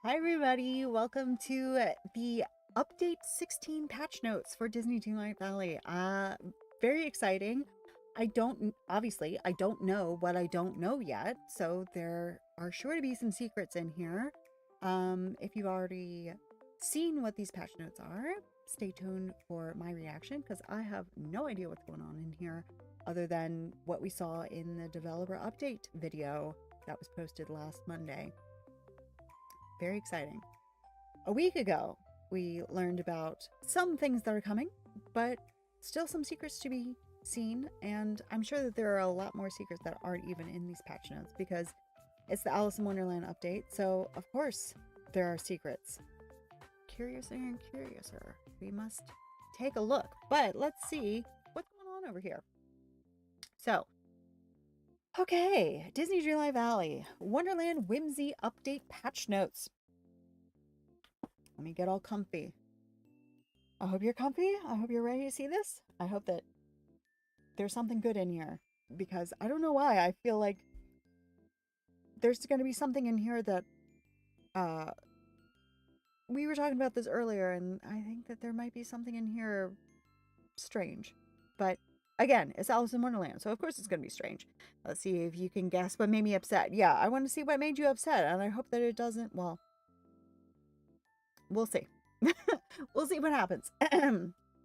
Hi everybody, welcome to the update 16 patch notes for Disney Dreamlight Valley. Very exciting. Obviously, I don't know what I don't know yet, so there are sure to be some secrets in here. If you've already seen what these patch notes are, stay tuned for my reaction because I have no idea what's going on in here other than what we saw in the developer update video that was posted last Monday. Very exciting. A week ago, we learned about some things that are coming, but still some secrets to be seen, and I'm sure that there are a lot more secrets that aren't even in these patch notes because it's the Alice in Wonderland update, so of course there are secrets. Curiouser and curiouser. We must take a look, but let's see what's going on over here. So, okay, Disney Dreamlight Valley, Wonderland Whimsy Update Patch Notes. Let me get all comfy. I hope you're comfy. I hope you're ready to see this. I hope that there's something good in here because I don't know why. I feel like there's going to be something in here that we were talking about this earlier, and I think that there might be something in here strange. But again, it's Alice in Wonderland, so of course it's going to be strange. Let's see if you can guess what made me upset. Yeah, I want to see what made you upset, and I hope that it doesn't, well, we'll see. We'll see what happens.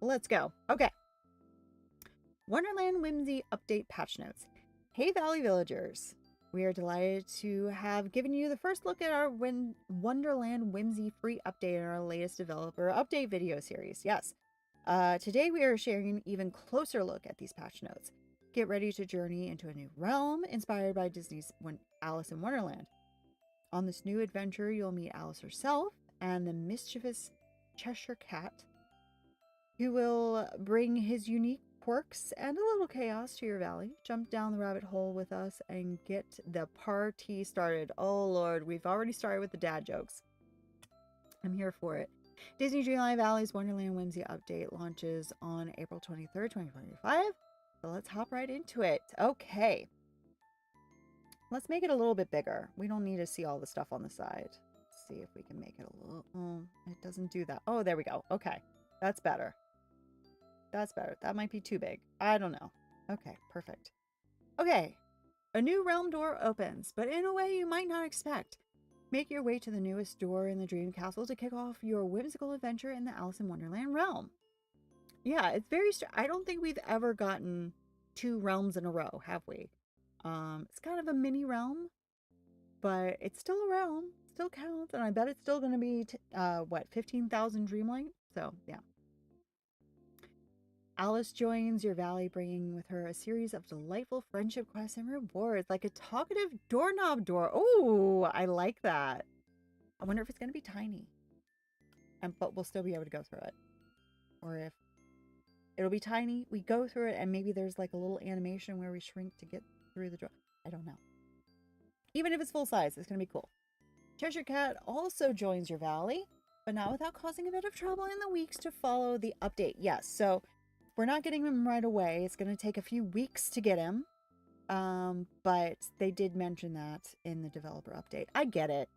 Let's go. Okay. Wonderland Whimsy Update Patch Notes. Hey Valley Villagers. We are delighted to have given you the first look at our Wonderland Whimsy free update in our latest developer update video series. Yes. Today we are sharing an even closer look at these patch notes. Get ready to journey into a new realm inspired by Disney's Alice in Wonderland. On this new adventure, you'll meet Alice herself and the mischievous Cheshire Cat, who will bring his unique quirks and a little chaos to your valley. Jump down the rabbit hole with us and get the party started. Oh Lord, we've already started with the dad jokes. I'm here for it. Disney Dreamlight Valley's Wonderland Whimsy update launches on April 23rd, 2025. So let's hop right into it. Okay. Let's make it a little bit bigger. We don't need to see all the stuff on the side. Let's see if we can make it a little... Oh, it doesn't do that. Oh, there we go. Okay. That's better. That's better. That might be too big. I don't know. Okay, perfect. Okay. A new realm door opens, but in a way you might not expect. Make your way to the newest door in the Dream Castle to kick off your whimsical adventure in the Alice in Wonderland realm. Yeah, it's very... I don't think we've ever gotten 2 realms in a row, have we? It's kind of a mini realm, but it's still a realm. It still counts, and I bet it's still going to be, what, 15,000 Dreamlight? So, yeah. Alice joins your valley, bringing with her a series of delightful friendship quests and rewards, like a talkative doorknob door. Oh, I like that. I wonder if it's going to be tiny, but we'll still be able to go through it. Or if it'll be tiny, we go through it, and maybe there's like a little animation where we shrink to get through the door. I don't know. Even if it's full size, it's going to be cool. Cheshire Cat also joins your valley, but not without causing a bit of trouble in the weeks to follow the update. Yes, so we're not getting him right away. It's going to take a few weeks to get him. But they did mention that in the developer update. I get it.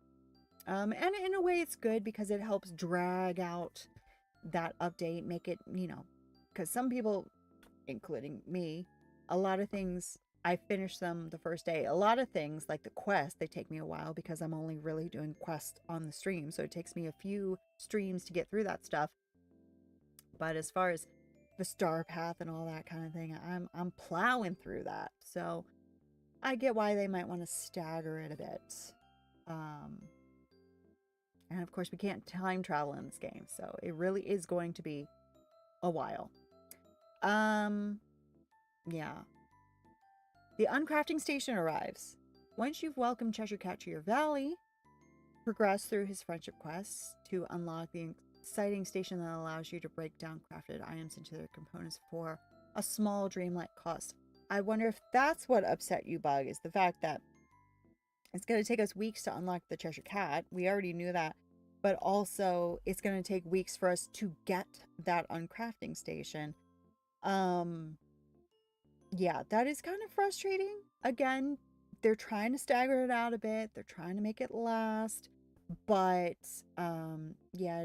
And in a way it's good because it helps drag out that update, make it, you know, because some people, including me, a lot of things, I finish them the first day. A lot of things, like the quest, they take me a while because I'm only really doing quests on the stream. So it takes me a few streams to get through that stuff. But as far as the star path and all that kind of thing, I'm plowing through that. So I get why they might want to stagger it a bit. And of course we can't time travel in this game, so it really is going to be a while. Yeah. The uncrafting station arrives. Once you've welcomed Cheshire Cat to your valley, progress through his friendship quests to unlock the exciting station that allows you to break down crafted items into their components for a small dreamlike cost. I wonder if that's what upset you, Bug, is the fact that it's going to take us weeks to unlock the Cheshire Cat. We already knew that. But also, it's going to take weeks for us to get that uncrafting station. Yeah, that is kind of frustrating. Again, they're trying to stagger it out a bit. They're trying to make it last. But yeah,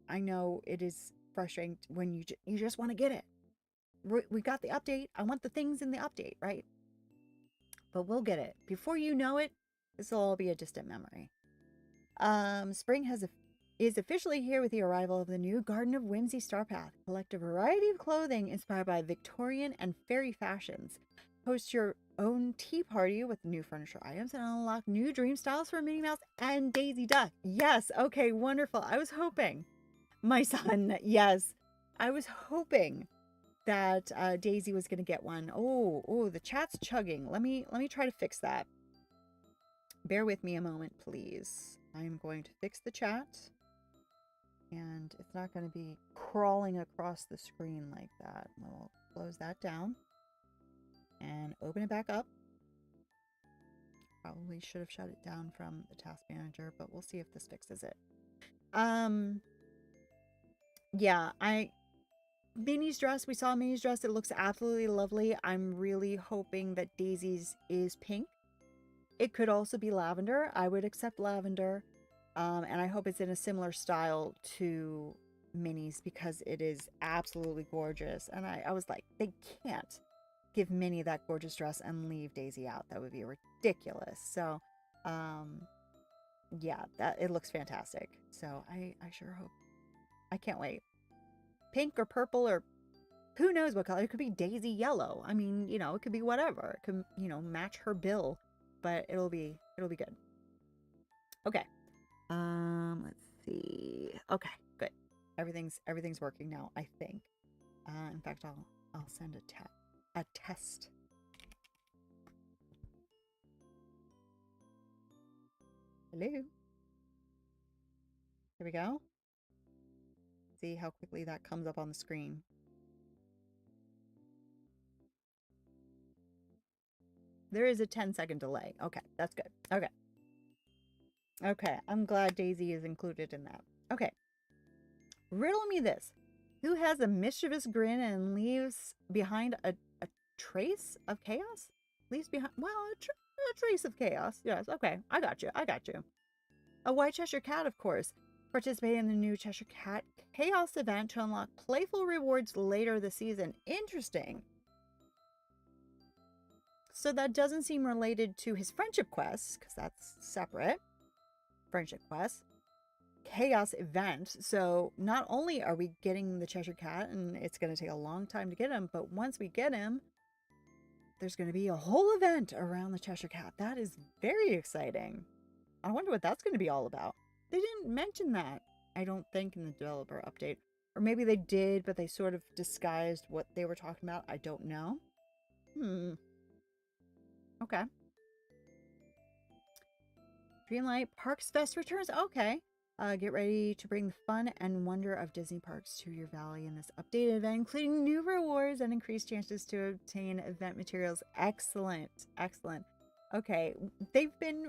I know it is frustrating when you just want to get it. We got the update. I want the things in the update, right? But we'll get it. Before you know it, this will all be a distant memory. Spring is officially here with the arrival of the new Garden of Whimsy Star Path. Collect a variety of clothing inspired by Victorian and fairy fashions. Host your own tea party with new furniture items and unlock new dream styles for Minnie Mouse and Daisy Duck. Yes, okay, wonderful. I was hoping, my son, yes, I was hoping that Daisy was going to get one. Oh, the chat's chugging. Let me try to fix that. Bear with me a moment, please. I'm going to fix the chat. And it's not going to be crawling across the screen like that. We'll close that down. And open it back up. Probably should have shut it down from the task manager, but we'll see if this fixes it. Yeah, Minnie's dress, we saw Minnie's dress. It looks absolutely lovely. I'm really hoping that Daisy's is pink. It could also be lavender. I would accept lavender. And I hope it's in a similar style to Minnie's because it is absolutely gorgeous. And I was like, they can't give Minnie that gorgeous dress and leave Daisy out. That would be ridiculous. So, yeah, it looks fantastic. So I sure hope. I can't wait. Pink or purple or who knows what color. It could be Daisy yellow. I mean, you know, it could be whatever. It could, you know, match her bill, but it'll be good. Okay. Let's see. Okay, good. Everything's working now, I think. In fact, I'll send a test. Hello. Here we go. See how quickly that comes up on the screen. There is a 10-second delay. Okay, that's good. Okay. Okay, I'm glad Daisy is included in that. Okay. Riddle me this. Who has a mischievous grin and leaves behind a trace of chaos? Leaves behind, well, a trace of chaos. Yes, okay. I got you. A white Cheshire Cat, of course. Participate in the new Cheshire Cat Chaos event to unlock playful rewards later this season. Interesting. So that doesn't seem related to his friendship quests, because that's separate. Friendship quest. Chaos event. So not only are we getting the Cheshire Cat, and it's going to take a long time to get him, but once we get him, there's going to be a whole event around the Cheshire Cat. That is very exciting. I wonder what that's going to be all about. They didn't mention that, I don't think, in the developer update. Or maybe they did, but they sort of disguised what they were talking about. I don't know. Okay. Dreamlight Parks Fest returns. Okay. Get ready to bring the fun and wonder of Disney parks to your valley in this updated event, including new rewards and increased chances to obtain event materials. Excellent. Excellent. Okay. They've been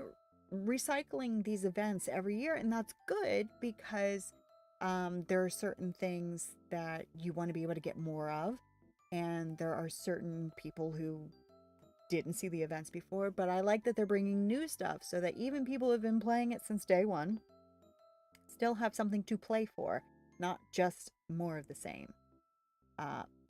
recycling these events every year, and that's good because there are certain things that you want to be able to get more of, and there are certain people who didn't see the events before, but I like that they're bringing new stuff so that even people who have been playing it since day one still have something to play for, not just more of the same.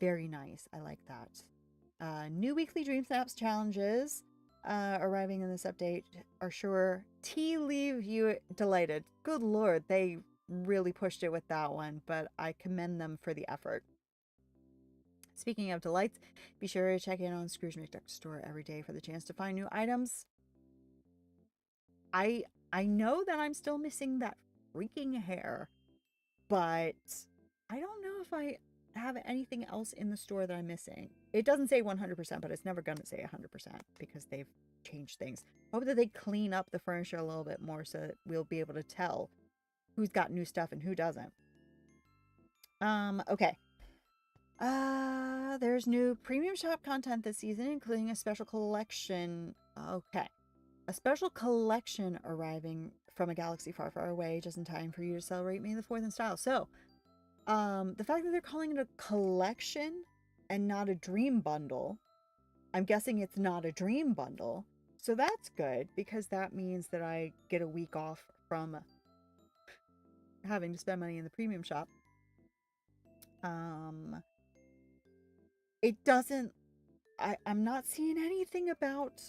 Very nice. I like that. New weekly Dream Snaps challenges arriving in this update are sure to leave you delighted. Good Lord, they really pushed it with that one, but I commend them for the effort. Speaking of delights, be sure to check in on Scrooge McDuck's store every day for the chance to find new items. I know that I'm still missing that freaking hair, but I don't know if I have anything else in the store that I'm missing. It doesn't say 100%, but it's never going to say 100% because they've changed things. I hope that they clean up the furniture a little bit more so that we'll be able to tell who's got new stuff and who doesn't. Okay. There's new premium shop content this season, including a special collection. Okay. A special collection arriving from a galaxy far, far away, just in time for you to celebrate May the 4th in style. So, the fact that they're calling it a collection and not a dream bundle, I'm guessing it's not a dream bundle. So that's good because that means that I get a week off from having to spend money in the premium shop. It doesn't, I'm not seeing anything about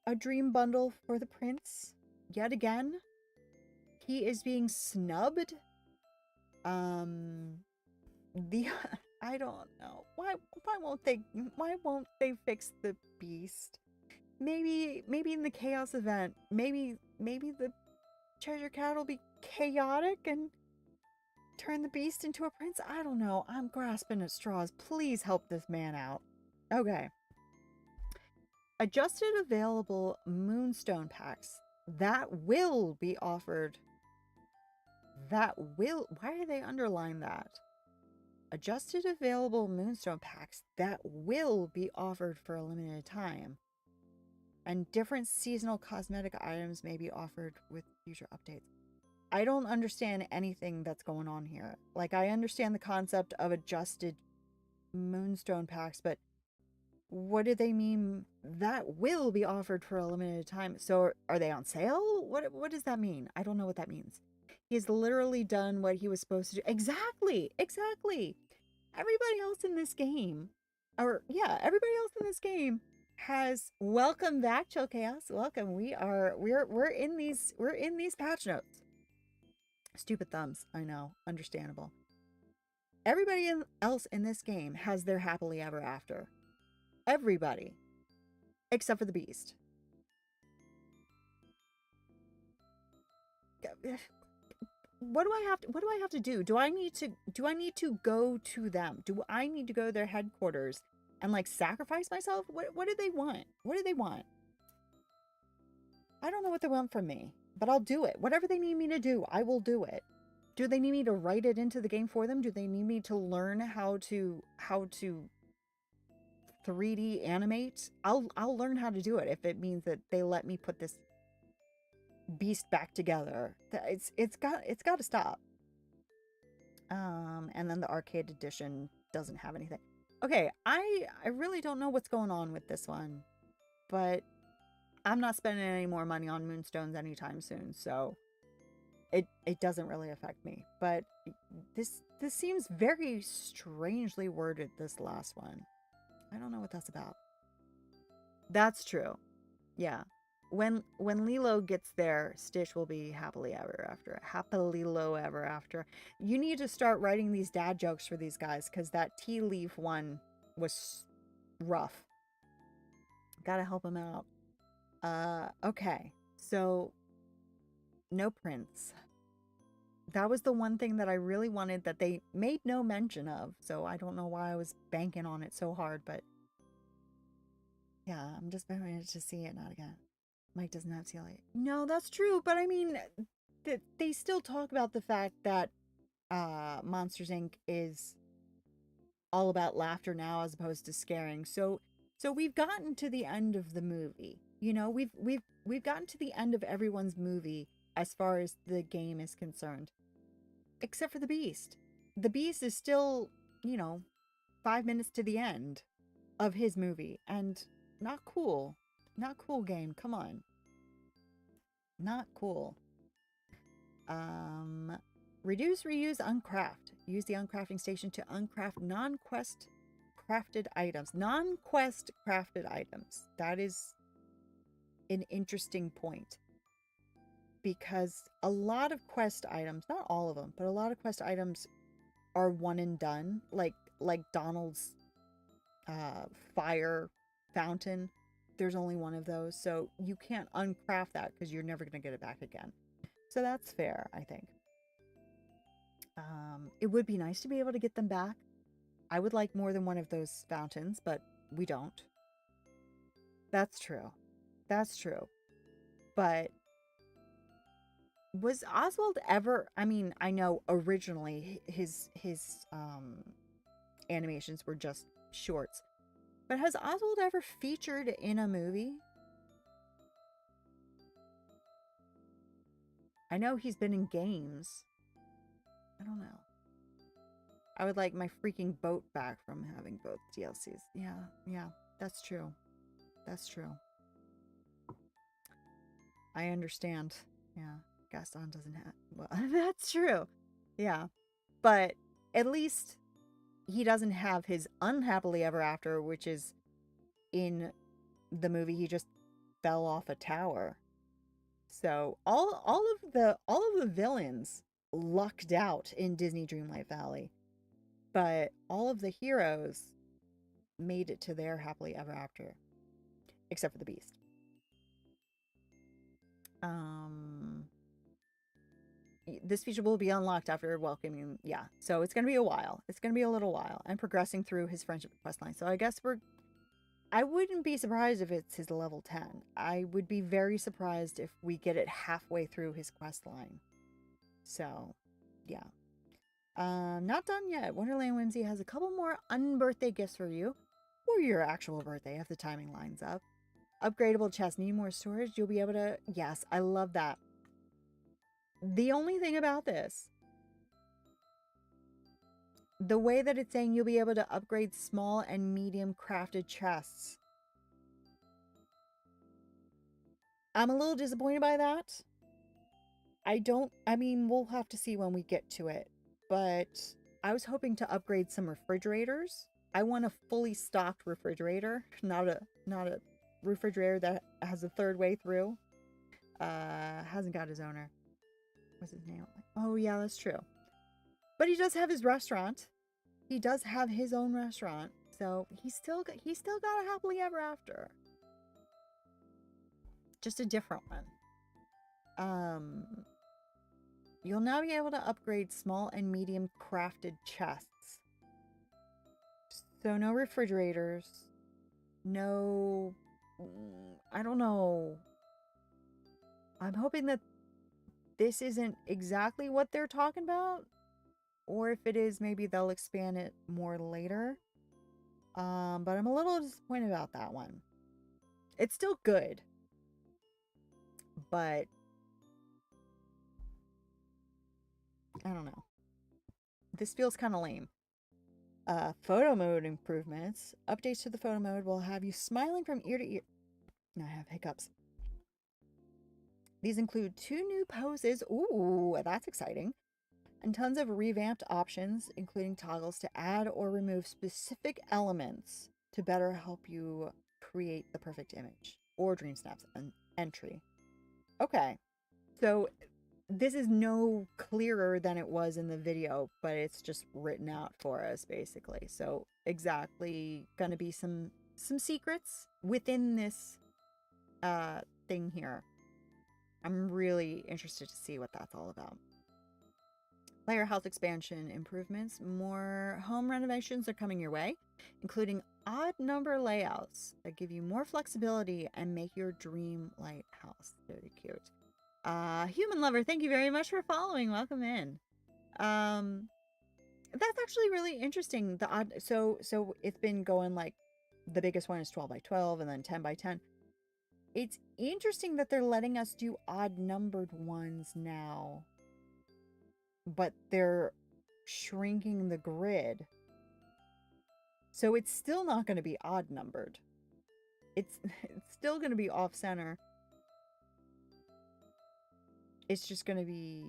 a dream bundle for the prince yet again. He is being snubbed. The I don't know. Why won't they fix the beast? Maybe in the chaos event, maybe the treasure cat will be chaotic and turn the beast into a prince. I don't know. I'm grasping at straws. Please help this man out. Okay. Adjusted available moonstone packs that will be offered. Why are they underlined that? Adjusted available moonstone packs that will be offered for a limited time. And different seasonal cosmetic items may be offered with future updates. I don't understand anything that's going on here. Like, I understand the concept of adjusted moonstone packs, but what do they mean that will be offered for a limited time? So are they on sale? What does that mean? I don't know what that means. He's literally done what he was supposed to do. Exactly. Everybody else in this game, has welcome back, Chill Chaos. Welcome. We're in these patch notes. Stupid thumbs. I know. Understandable. Everybody else in this game has their happily ever after. Everybody. Except for the beast. What do I have to do? Do I need to go to them? Do I need to go to their headquarters and like sacrifice myself? What do they want? What do they want? I don't know what they want from me, but I'll do it. Whatever they need me to do, I will do it. Do they need me to write it into the game for them? Do they need me to learn how to 3D animate? I'll learn how to do it if it means that they let me put this beast back together. It's got to stop. And then the arcade edition doesn't have anything. Okay, I really don't know what's going on with this one, but I'm not spending any more money on moonstones anytime soon, so it doesn't really affect me. But this seems very strangely worded, this last one. I don't know what that's about. That's true. Yeah. When Lilo gets there, Stitch will be happily ever after. Happily low ever after. You need to start writing these dad jokes for these guys, because that tea leaf one was rough. Gotta help him out. Okay. So, no prince. That was the one thing that I really wanted that they made no mention of. So I don't know why I was banking on it so hard, but yeah, I'm just waiting to see it, not again. Mike doesn't have CLA. No, that's true, but I mean, they still talk about the fact that Monsters Inc. is all about laughter now as opposed to scaring. So we've gotten to the end of the movie. You know, we've gotten to the end of everyone's movie as far as the game is concerned. Except for the Beast. The Beast is still, 5 minutes to the end of his movie, and not cool. Not cool, game. Come on. Not cool. Reduce, reuse, uncraft. Use the uncrafting station to uncraft non-quest crafted items. Non-quest crafted items. That is an interesting point. Because a lot of quest items, not all of them, but a lot of quest items are one and done. Like Donald's fire fountain. There's only one of those, so you can't uncraft that because you're never going to get it back again. So that's fair, I think. It would be nice to be able to get them back. I would like more than one of those fountains, but we don't. That's true. That's true. But was Oswald ever, I mean, I know originally his animations were just shorts. But has Oswald ever featured in a movie? I know he's been in games. I don't know. I would like my freaking boat back from having both DLCs. Yeah, that's true. That's true. I understand. Yeah. Gaston doesn't have... Well, that's true. Yeah. But at least he doesn't have his unhappily ever after, which is in the movie he just fell off a tower. So all of the villains lucked out in Disney Dreamlight Valley. But all of the heroes made it to their happily ever after. Except for the Beast. This feature will be unlocked after welcoming... Yeah, so it's going to be a while. It's going to be a little while. I'm progressing through his friendship quest line. So I guess I wouldn't be surprised if it's his level 10. I would be very surprised if we get it halfway through his quest line. So, yeah. Not done yet. Wonderland Whimsy has a couple more unbirthday gifts for you. Or your actual birthday if the timing lines up. Upgradable chest. Need more storage? You'll be able to... Yes, I love that. The only thing about this, the way that it's saying you'll be able to upgrade small and medium crafted chests. I'm a little disappointed by that. I mean, we'll have to see when we get to it. But I was hoping to upgrade some refrigerators. I want a fully stocked refrigerator, not a refrigerator that has a third way through. Hasn't got his owner. What's his name? Oh yeah, that's true. But he does have his restaurant. He does have his own restaurant. So he's still got a happily ever after. Just a different one. You'll now be able to upgrade small and medium crafted chests. So no refrigerators. No... I don't know. I'm hoping that this isn't exactly what they're talking about. Or if it is, maybe they'll expand it more later. But I'm a little disappointed about that one. It's still good. But I don't know. This feels kind of lame. Photo mode improvements. Updates to the photo mode will have you smiling from ear to ear. I have hiccups. These include 2 new poses. Ooh, that's exciting. And tons of revamped options, including toggles to add or remove specific elements to better help you create the perfect image or dream snaps entry. Okay, so this is no clearer than it was in the video, but it's just written out for us basically. So exactly going to be some secrets within this thing here. I'm really interested to see what that's all about. Player health expansion improvements. More home renovations are coming your way, including odd number layouts that give you more flexibility and make your dream lighthouse. Very cute. Human Lover, thank you very much for following. Welcome in. That's actually really interesting. The odd, so it's been going like the biggest one is 12 by 12 and then 10 by 10. It's interesting that they're letting us do odd numbered ones now, but they're shrinking the grid. So it's still not going to be odd numbered. It's still going to be off center. It's just going to be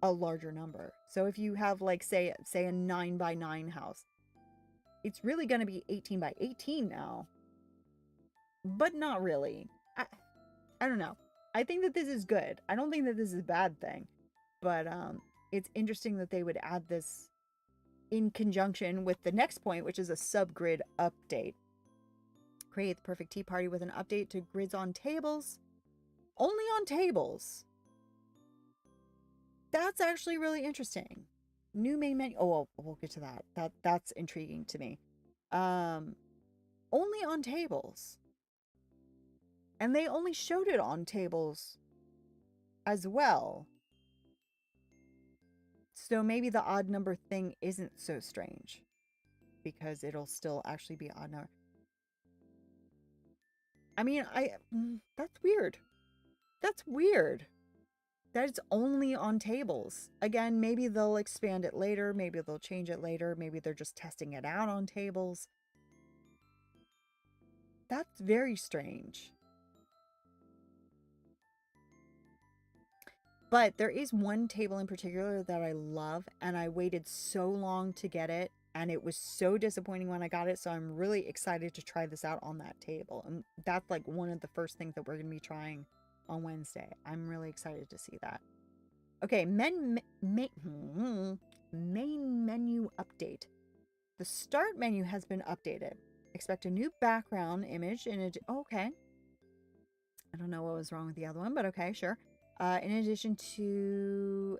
a larger number. So if you have like say a 9 by 9 house, it's really going to be 18 by 18 now. But not really. I don't know. I think that this is good. I don't think that this is a bad thing. But it's interesting that they would add this in conjunction with the next point, which is a subgrid update. Create the perfect tea party with an update to grids on tables. Only on tables. That's actually really interesting. New main menu. Oh, well, we'll get to that. That's intriguing to me. Only on tables. And they only showed it on tables as well. So maybe the odd number thing isn't so strange. Because it'll still actually be odd number. I mean, that's weird. That's weird. That it's only on tables. Again, maybe they'll expand it later. Maybe they'll change it later. Maybe they're just testing it out on tables. That's very strange. But there is one table in particular that I love, and I waited so long to get it, and it was so disappointing when I got it. So I'm really excited to try this out on that table. And that's like one of the first things that we're going to be trying on Wednesday. I'm really excited to see that. Okay, main menu update. The start menu has been updated. Expect a new background image in it. Okay. I don't know what was wrong with the other one, but okay, sure. In addition to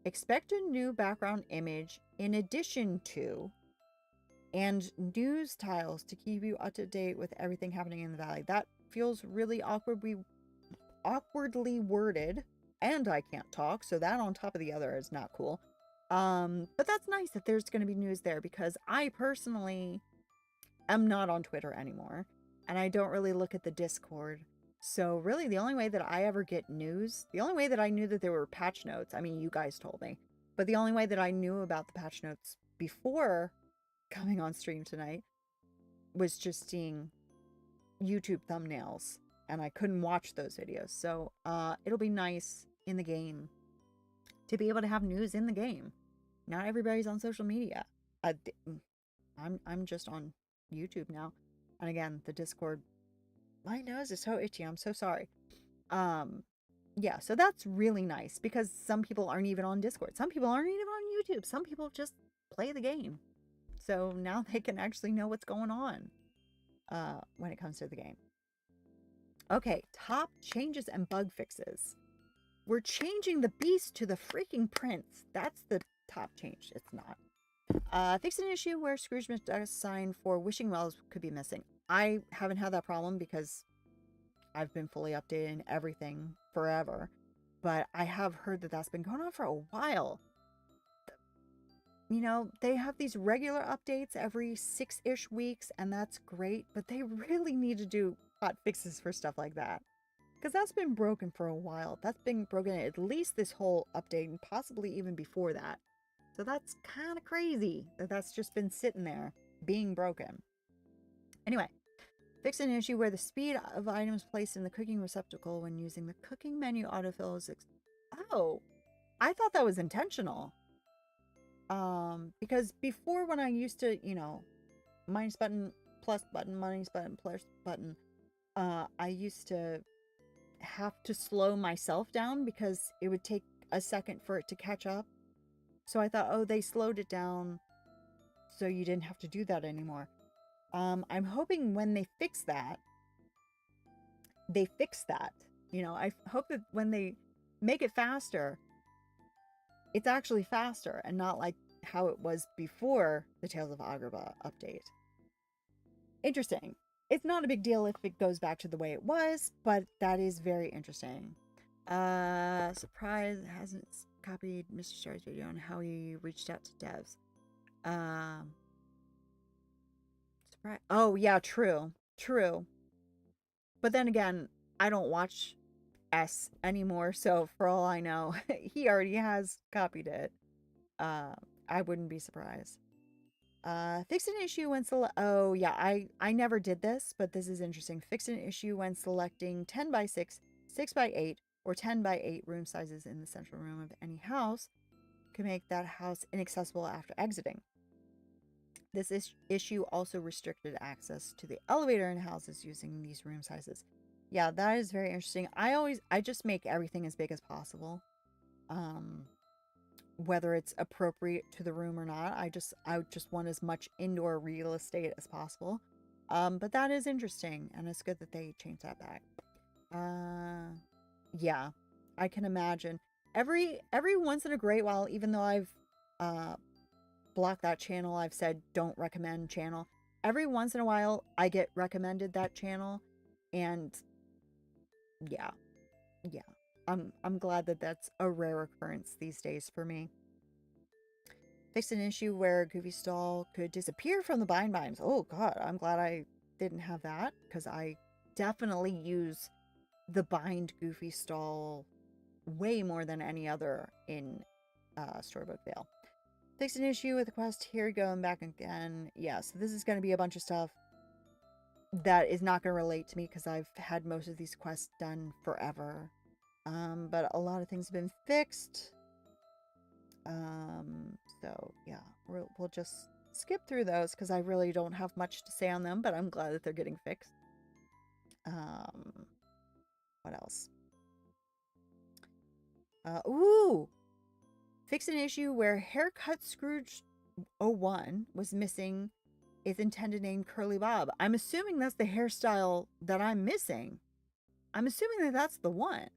expect a new background image in addition to and news tiles to keep you up to date with everything happening in the valley. That feels really awkwardly worded, and I can't talk, so that on top of the other is not cool. But that's nice that there's going to be news there, because I personally am not on Twitter anymore, and I don't really look at the Discord. So really the only way that I ever get news, the only way that I knew that there were patch notes, I mean, you guys told me, but the only way that I knew about the patch notes before coming on stream tonight was just seeing YouTube thumbnails, and I couldn't watch those videos. So it'll be nice in the game to be able to have news in the game. Not everybody's on social media. I'm just on YouTube now. And again, the Discord, my nose is so itchy. I'm so sorry. Yeah, so that's really nice, because some people aren't even on Discord. Some people aren't even on YouTube. Some people just play the game. So now they can actually know what's going on when it comes to the game. Okay, top changes and bug fixes. We're changing the beast to the freaking prince. That's the top change. It's not. Fix an issue where Scrooge McDuck's sign for wishing wells could be missing. I haven't had that problem because I've been fully updated in everything forever. But I have heard that that's been going on for a while. You know, they have these regular updates every 6-ish weeks, and that's great. But they really need to do hot fixes for stuff like that, because that's been broken for a while. That's been broken at least this whole update, and possibly even before that. So that's kind of crazy that that's just been sitting there being broken. Anyway, fix an issue where the speed of items placed in the cooking receptacle when using the cooking menu autofill is oh, I thought that was intentional. Because before, when I used to, you know, minus button, plus button, minus button, plus button, I used to have to slow myself down because it would take a second for it to catch up. So I thought, oh, they slowed it down so you didn't have to do that anymore. I'm hoping when they fix that, You know, I hope that when they make it faster, it's actually faster and not like how it was before the Tales of Agrabah update. Interesting. It's not a big deal if it goes back to the way it was, but that is very interesting. Surprise hasn't copied Mr. Star's video on how he reached out to devs. Surprise. Oh, yeah, true. True. But then again, I don't watch S anymore, so for all I know, he already has copied it. I wouldn't be surprised. Fix an issue when oh yeah, I never did this, but this is interesting. Fix an issue when selecting 10 by 6, 6 by 8, or 10 by 8 room sizes in the central room of any house can make that house inaccessible after exiting. This issue also restricted access to the elevator in houses using these room sizes. Yeah, that is very interesting. I just make everything as big as possible. Whether it's appropriate to the room or not, I just want as much indoor real estate as possible. But that is interesting, and it's good that they changed that back. Yeah, I can imagine. Every once in a great while, even though I've blocked that channel, I've said don't recommend channel. Every once in a while, I get recommended that channel, and yeah. I'm glad that that's a rare occurrence these days for me. Fix an issue where Goofy Stall could disappear from the binds. Oh god, I'm glad I didn't have that, because I definitely use the bind Goofy Stall way more than any other in Storybook Vale. Fix an issue with the quest here, go and back again. Yeah, so this is going to be a bunch of stuff that is not going to relate to me because I've had most of these quests done forever. But a lot of things have been fixed. So yeah, we'll just skip through those because I really don't have much to say on them, but I'm glad that they're getting fixed. What else? Ooh! Fix an issue where Haircut Scrooge 01 was missing its intended name Curly Bob. I'm assuming that's the hairstyle that I'm missing. I'm assuming that that's the one.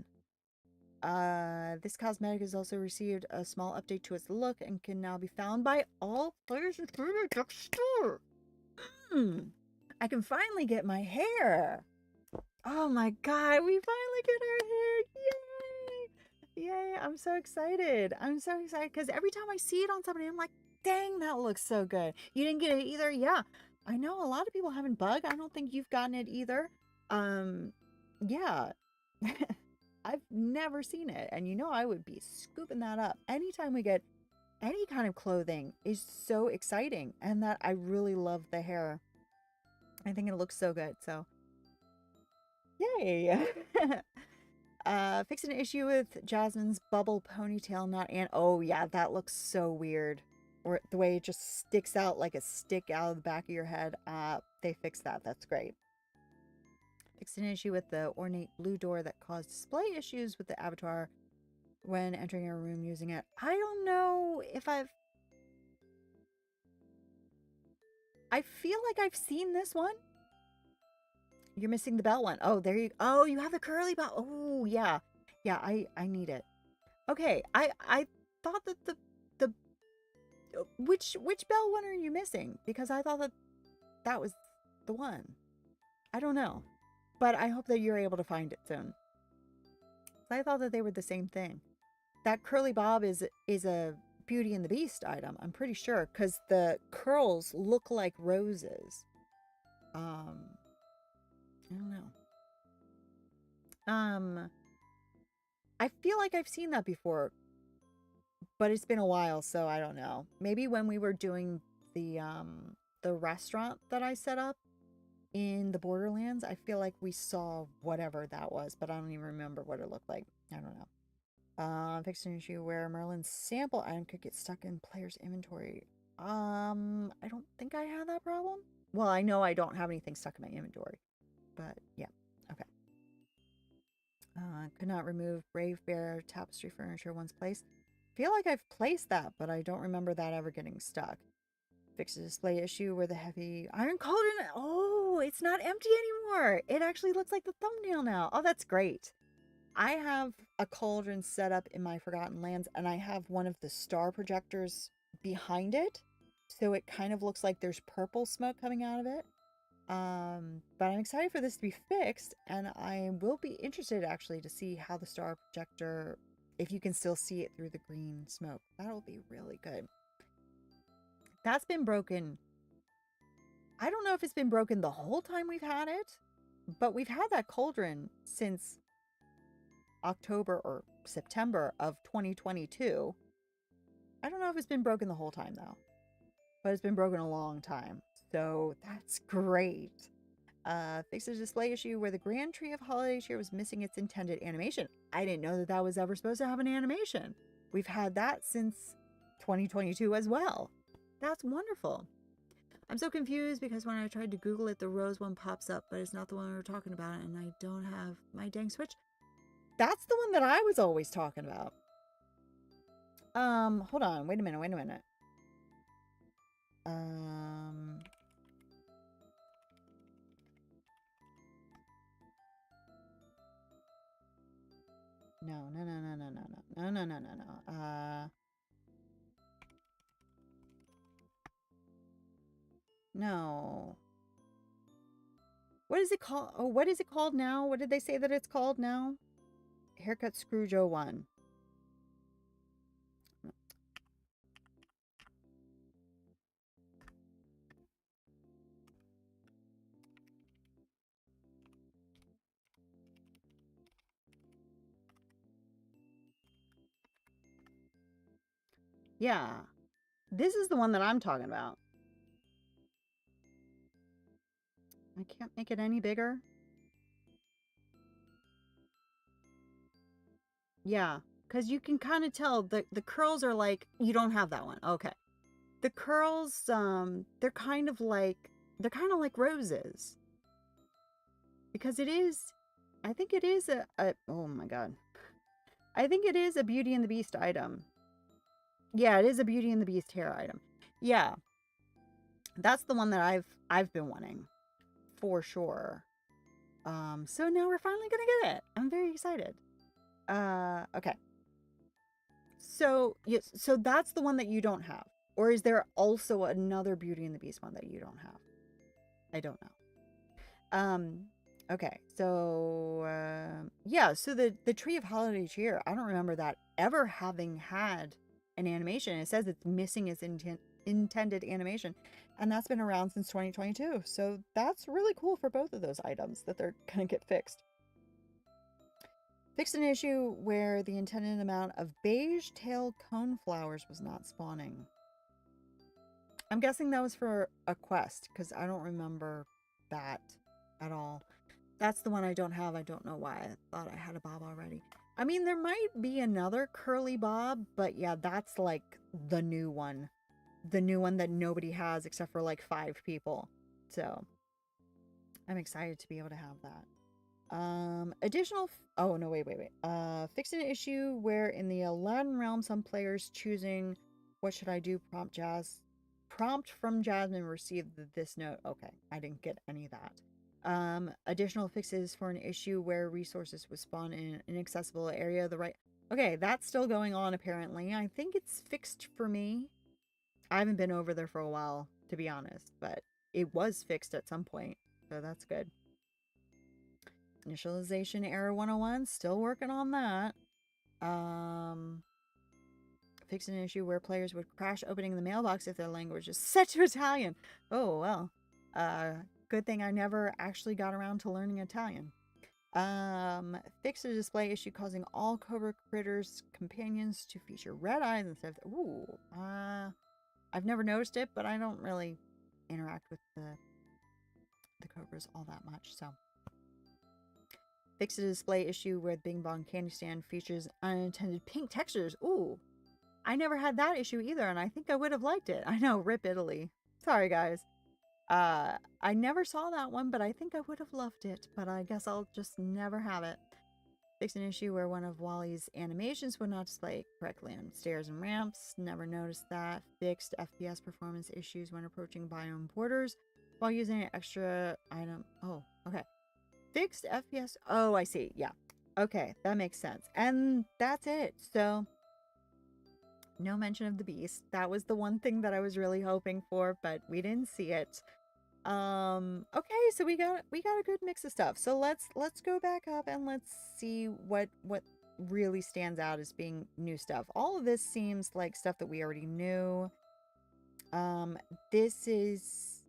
This cosmetic has also received a small update to its look and can now be found by all players in the drugstore. I can finally get my hair. Oh my god, we finally get our hair. Yay! Yay, I'm so excited. I'm so excited because every time I see it on somebody, I'm like, dang, that looks so good. You didn't get it either? Yeah. I know a lot of people haven't bug. I don't think you've gotten it either. Yeah. I've never seen it. And you know I would be scooping that up. Anytime we get any kind of clothing is so exciting. And that I really love the hair. I think it looks so good. So yay. Fix an issue with Jasmine's bubble ponytail knot and oh yeah, that looks so weird. Or the way it just sticks out like a stick out of the back of your head. They fixed that. That's great. Fixed an issue with the ornate blue door that caused display issues with the avatar when entering a room using it. I don't know if I feel like I've seen this one. You're missing the bell one. Oh, there you oh, you have the curly bell. Oh, yeah. Yeah, I need it. Okay, I thought that the which bell one are you missing? Because I thought that that was the one. I don't know. But I hope that you're able to find it soon. I thought that they were the same thing. That curly bob is a Beauty and the Beast item, I'm pretty sure, because the curls look like roses. I don't know. I feel like I've seen that before, but it's been a while, so I don't know. Maybe when we were doing the restaurant that I set up in the Borderlands, I feel like we saw whatever that was, but I don't even remember what it looked like. I don't know. Fix an issue where Merlin's sample item could get stuck in player's inventory. I don't think I have that problem. Well, I know I don't have anything stuck in my inventory, but yeah, okay. Could not remove Brave Bear tapestry furniture once placed. Feel like I've placed that, but I don't remember that ever getting stuck. Fix a display issue where the heavy iron cauldron. Oh, it's not empty anymore. It actually looks like the thumbnail now. Oh, that's great. I have a cauldron set up in my Forgotten Lands, and I have one of the star projectors behind it. So it kind of looks like there's purple smoke coming out of it. But I'm excited for this to be fixed, and I will be interested actually to see how the star projector, if you can still see it through the green smoke. That'll be really good. That's been broken. I don't know if it's been broken the whole time we've had it, but we've had that cauldron since October or September of 2022. I don't know if it's been broken the whole time though, but it's been broken a long time. So that's great. Fix a display issue where the Grand Tree of Holiday Cheer was missing its intended animation. I didn't know that that was ever supposed to have an animation. We've had that since 2022 as well. That's wonderful. I'm so confused because when I tried to Google it, the rose one pops up, but it's not the one we were talking about, and I don't have my dang Switch. That's the one that I was always talking about. Hold on. Wait a minute. No. No. What is it called? Oh, what is it called now? What did they say that it's called now? Haircut Scrooge 01. Yeah. This is the one that I'm talking about. I can't make it any bigger. Yeah, because you can kind of tell the curls are like, you don't have that one. Okay. The curls, they're kind of like roses. Because it is, I think it is oh my god. I think it is a Beauty and the Beast item. Yeah, it is a Beauty and the Beast hair item. Yeah. That's the one that I've been wanting for sure. So now we're finally gonna get it. I'm very excited. Okay. So yes, so that's the one that you don't have. Or is there also another Beauty and the Beast one that you don't have? I don't know. Okay. So yeah, so the Tree of Holiday Cheer, I don't remember that ever having had an animation. It says it's missing its intended animation, and that's been around since 2022. So that's really cool for both of those items that they're gonna get fixed. Fixed an issue where the intended amount of beige tail coneflowers was not spawning. I'm guessing that was for a quest, because I don't remember that at all. That's the one I don't have. I don't know why. I thought I had a bob already. I mean, there might be another curly bob, but yeah, that's like the new one. The new one that nobody has except for like 5 people. So I'm excited to be able to have that. Additional, oh no, wait. Fix an issue where in the Aladdin realm, some players choosing what should I do prompt from Jasmine received this note. Okay, I didn't get any of that. Additional fixes for an issue where resources would spawn in an inaccessible area. Okay, that's still going on apparently. I think it's fixed for me. I haven't been over there for a while, to be honest, but it was fixed at some point, so that's good. Initialization error 101, still working on that. Fix an issue where players would crash opening the mailbox if their language is set to Italian. Oh, well. Good thing I never actually got around to learning Italian. Fix a display issue causing all Cobra Critters companions to feature red eyes instead of... Ooh. I've never noticed it, but I don't really interact with the Cobras all that much, so... Fix a display issue where the Bing Bong candy stand features unintended pink textures. Ooh, I never had that issue either, and I think I would have liked it. I know, rip Italy. Sorry, guys. I never saw that one, but I think I would have loved it, but I guess I'll just never have it. Fix an issue where one of Wally's animations would not display correctly on stairs and ramps. Never noticed that. Fixed FPS performance issues when approaching biome borders while using an extra item. Oh, okay. Fixed FPS. Oh, I see. Yeah. Okay, that makes sense. And that's it. So, no mention of the beast. That was the one thing that I was really hoping for, but we didn't see it. Okay, so we got a good mix of stuff. So let's go back up and let's see what really stands out as being new stuff. All of this seems like stuff that we already knew. This is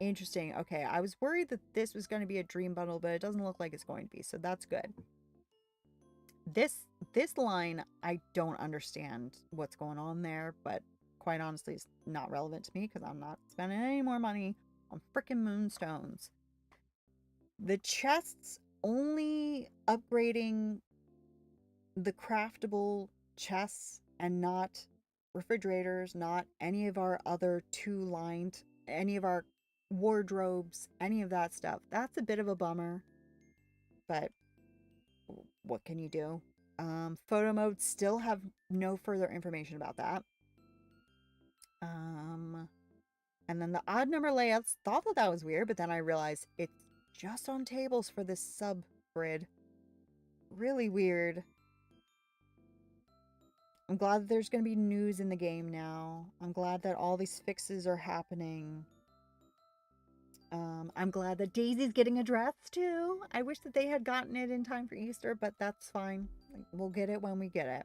interesting. Okay, I was worried that this was going to be a dream bundle, but it doesn't look like it's going to be, so that's good. This line, I don't understand what's going on there, but quite honestly, it's not relevant to me because I'm not spending any more money on freaking moonstones. The chests only upgrading the craftable chests and not refrigerators, not any of our other two-lined, any of our wardrobes, any of that stuff. That's a bit of a bummer, but what can you do? Photo modes still have no further information about that. And then the odd number layouts, thought that was weird, but then I realized it's just on tables for this sub grid. Really weird. I'm glad that there's going to be news in the game now. I'm glad that all these fixes are happening. I'm glad that Daisy's getting a dress too. I wish that they had gotten it in time for Easter, but that's fine. We'll get it when we get it.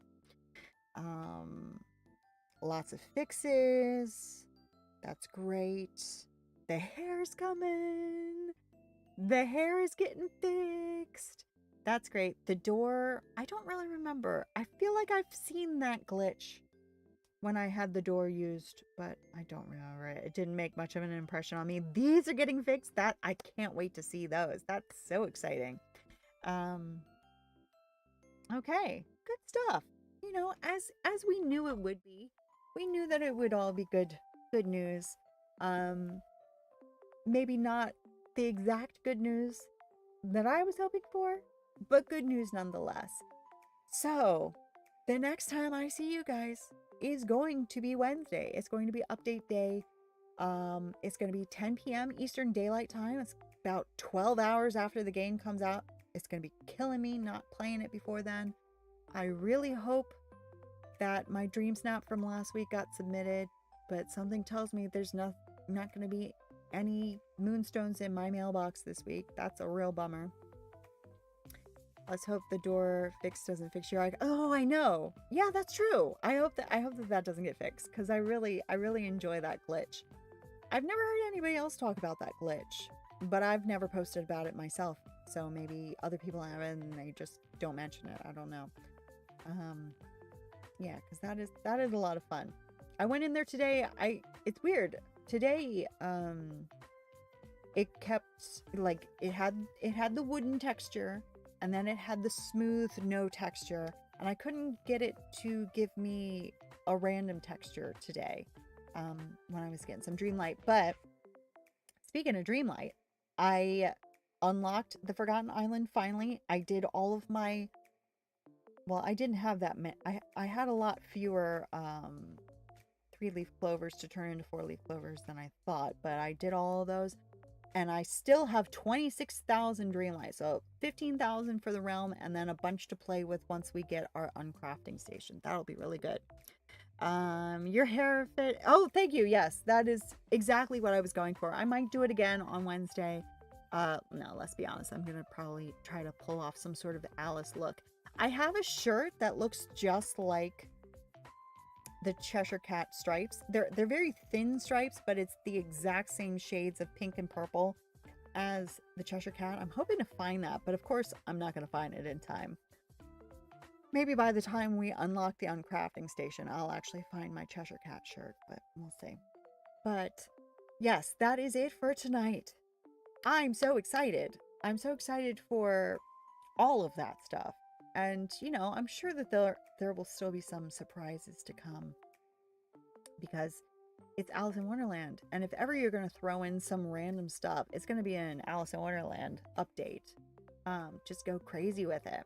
Lots of fixes. That's great. The hair's coming. The hair is getting fixed. That's great. The door, I don't really remember. I feel like I've seen that glitch when I had the door used, but I don't remember it. It didn't make much of an impression on me. These are getting fixed. That I can't wait to see those. That's so exciting. Okay, good stuff. You know, as we knew it would be. We knew that it would all be good news. Maybe not the exact good news that I was hoping for, but good news nonetheless. So, the next time I see you guys is going to be Wednesday. It's going to be update day. It's going to be 10 p.m. Eastern Daylight Time. It's about 12 hours after the game comes out. It's going to be killing me not playing it before then. I really hope that my dream snap from last week got submitted, but something tells me there's not going to be any moonstones in my mailbox this week. That's a real bummer. Let's hope the door fix doesn't fix your eye. Oh, I know. Yeah, that's true. I hope that doesn't get fixed, because I really enjoy that glitch. I've never heard anybody else talk about that glitch, but I've never posted about it myself. So maybe other people have it and they just don't mention it. I don't know. Yeah, because that is a lot of fun. I went in there today. It's weird. Today, it kept, like, it had the wooden texture, and then it had the smooth no texture, and I couldn't get it to give me a random texture today, when I was getting some Dreamlight. But speaking of Dreamlight, I unlocked the Forgotten Island finally. I did all of my, well, I didn't have that many. I had a lot fewer 3-leaf clovers to turn into 4-leaf clovers than I thought, but I did all of those, and I still have 26,000 Dreamlight, so 15,000 for the realm, and then a bunch to play with once we get our uncrafting station. That'll be really good. Your hair fit. Oh, thank you. Yes, that is exactly what I was going for. I might do it again on Wednesday. No, let's be honest. I'm gonna probably try to pull off some sort of Alice look. I have a shirt that looks just like the Cheshire Cat stripes. They're very thin stripes, but it's the exact same shades of pink and purple as the Cheshire Cat. I'm hoping to find that, but of course I'm not going to find it in time. Maybe by the time we unlock the uncrafting station, I'll actually find my Cheshire Cat shirt, but we'll see. But yes, that is it for tonight. I'm so excited. I'm so excited for all of that stuff. And, you know, I'm sure that there will still be some surprises to come, because it's Alice in Wonderland. And if ever you're going to throw in some random stuff, it's going to be an Alice in Wonderland update. Just go crazy with it.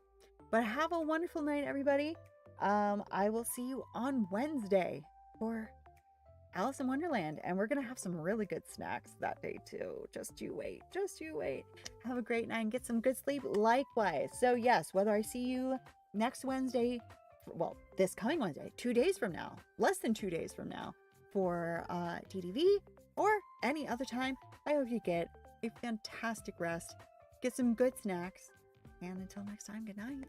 But have a wonderful night, everybody. I will see you on Wednesday for Alice in Wonderland, and we're gonna have some really good snacks that day too. Just you wait. Have a great night and get some good sleep likewise. So yes, whether I see you next Wednesday, well, this coming Wednesday, 2 days from now, less than 2 days from now, for DDV, or any other time, I hope you get a fantastic rest, get some good snacks, and until next time, good night.